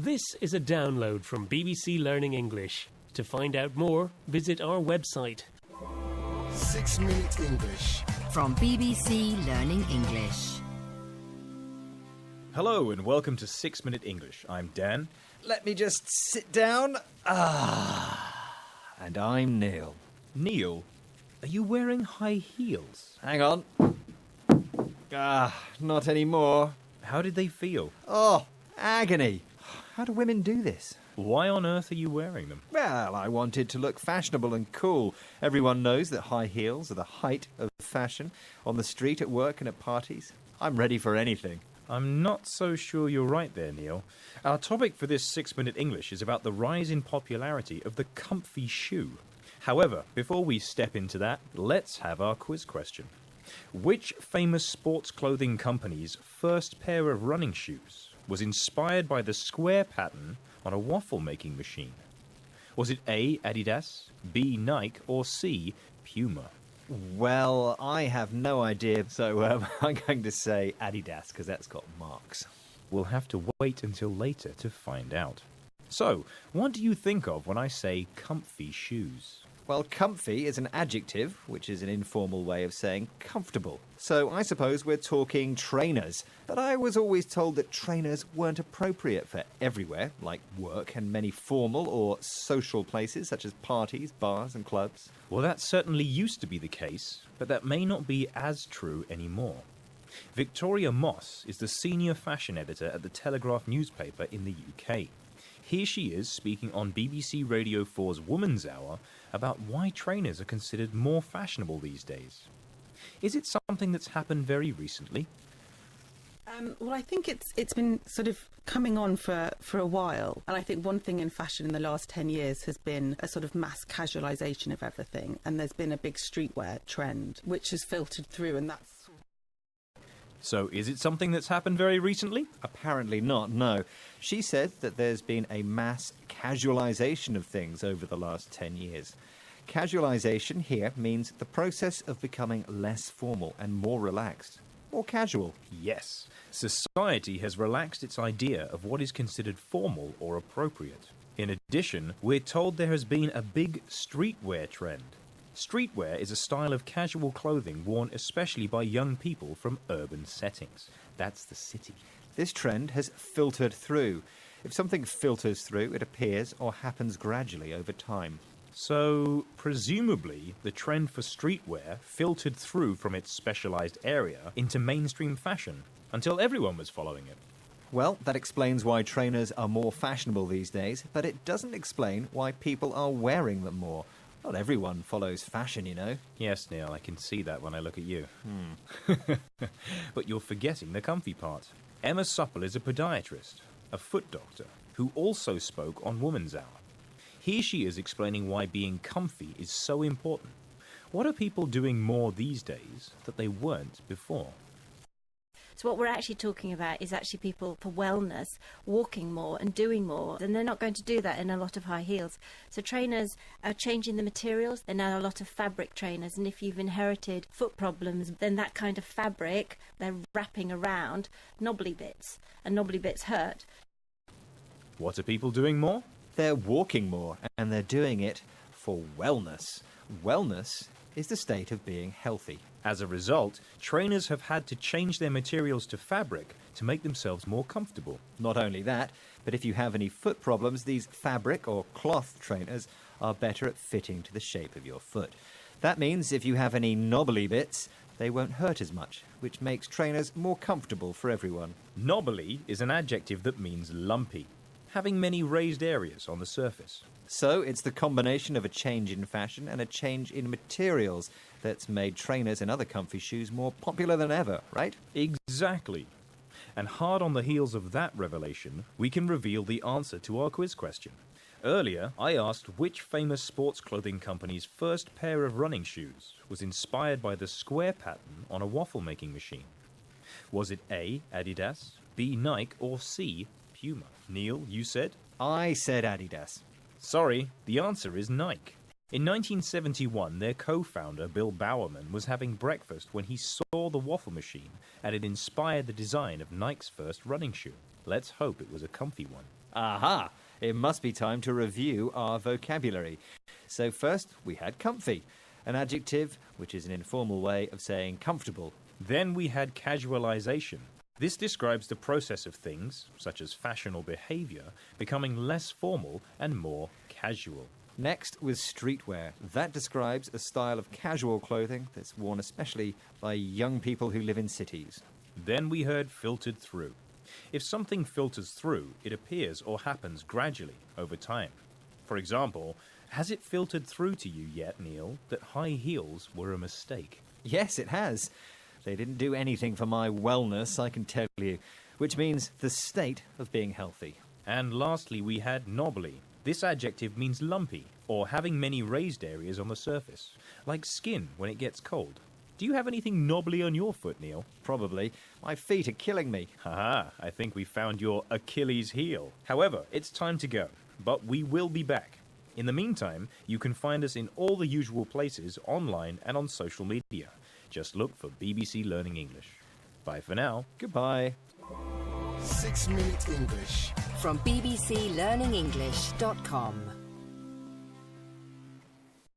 This is a download from BBC Learning English. To find out more, visit our website. 6 Minute English. From BBC Learning English. Hello and welcome to 6 Minute English. I'm Dan. Let me just sit down. And I'm Neil. Neil, are you wearing high heels? Hang on. Not anymore. How did they feel? Oh, agony. How do women do this? Why on earth are you wearing them? Well, I wanted to look fashionable and cool. Everyone knows that high heels are the height of fashion. On the street, at work and at parties. I'm ready for anything. I'm not so sure you're right there, Neil. Our topic for this 6 Minute English is about the rise in popularity of the comfy shoe. However, before we step into that, let's have our quiz question. Which famous sports clothing company's first pair of running shoes was inspired by the square pattern on a waffle-making machine? Was it A, Adidas, B, Nike, or C, Puma? Well, I have no idea, so I'm going to say Adidas, because that's got marks. We'll have to wait until later to find out. So, what do you think of when I say comfy shoes? Well, comfy is an adjective, which is an informal way of saying comfortable. So I suppose we're talking trainers. But I was always told that trainers weren't appropriate for everywhere, like work and many formal or social places such as parties, bars and clubs. Well, that certainly used to be the case, but that may not be as true anymore. Victoria Moss is the senior fashion editor at the Telegraph newspaper in the UK. Here she is speaking on BBC Radio 4's Woman's Hour about why trainers are considered more fashionable these days. Is it something that's happened very recently? Well, I think it's been sort of coming on for a while. And I think one thing in fashion in the last 10 years has been a sort of mass casualisation of everything. And there's been a big streetwear trend, which has filtered through, and that's... So, is it something that's happened very recently? Apparently not, no. She said that there's been a mass casualisation of things over the last 10 years. Casualisation here means the process of becoming less formal and more relaxed. More casual. Yes. Society has relaxed its idea of what is considered formal or appropriate. In addition, we're told there has been a big streetwear trend. Streetwear is a style of casual clothing worn especially by young people from urban settings. That's the city. This trend has filtered through. If something filters through, it appears or happens gradually over time. So, presumably, the trend for streetwear filtered through from its specialised area into mainstream fashion, until everyone was following it. Well, that explains why trainers are more fashionable these days, but it doesn't explain why people are wearing them more. Not everyone follows fashion, you know. Yes, Neil, I can see that when I look at you. But you're forgetting the comfy part. Emma Supple is a podiatrist, a foot doctor, who also spoke on Woman's Hour. Here she is explaining why being comfy is so important. What are people doing more these days that they weren't before? So what we're actually talking about is actually people for wellness, walking more and doing more. And they're not going to do that in a lot of high heels. So trainers are changing the materials. They're now a lot of fabric trainers. And if you've inherited foot problems, then that kind of fabric, they're wrapping around knobbly bits. And knobbly bits hurt. What are people doing more? They're walking more, and they're doing it for wellness. Wellness is the state of being healthy. As a result, trainers have had to change their materials to fabric to make themselves more comfortable. Not only that, but if you have any foot problems, these fabric or cloth trainers are better at fitting to the shape of your foot. That means if you have any knobbly bits, they won't hurt as much, which makes trainers more comfortable for everyone. Knobbly is an adjective that means lumpy, having many raised areas on the surface. So it's the combination of a change in fashion and a change in materials that's made trainers and other comfy shoes more popular than ever, right? Exactly. And hard on the heels of that revelation, we can reveal the answer to our quiz question. Earlier, I asked which famous sports clothing company's first pair of running shoes was inspired by the square pattern on a waffle-making machine. Was it A, Adidas, B, Nike, or C, Puma? Neil, you said? I said Adidas. Sorry, the answer is Nike. In 1971, their co-founder, Bill Bowerman, was having breakfast when he saw the waffle machine, and it inspired the design of Nike's first running shoe. Let's hope it was a comfy one. Aha! It must be time to review our vocabulary. So first, we had comfy, an adjective which is an informal way of saying comfortable. Then we had casualization. This describes the process of things, such as fashion or behavior, becoming less formal and more casual. Next was streetwear. That describes a style of casual clothing that's worn especially by young people who live in cities. Then we heard filtered through. If something filters through, it appears or happens gradually over time. For example, has it filtered through to you yet, Neil, that high heels were a mistake? Yes, it has. They didn't do anything for my wellness, I can tell you, which means the state of being healthy. And lastly, we had knobbly. This adjective means lumpy, or having many raised areas on the surface, like skin when it gets cold. Do you have anything knobbly on your foot, Neil? Probably. My feet are killing me. Haha, I think we found your Achilles heel. However, it's time to go, but we will be back. In the meantime, you can find us in all the usual places, online and on social media. Just look for BBC Learning English. Bye for now. Goodbye. 6 Minute English. From bbclearningenglish.com.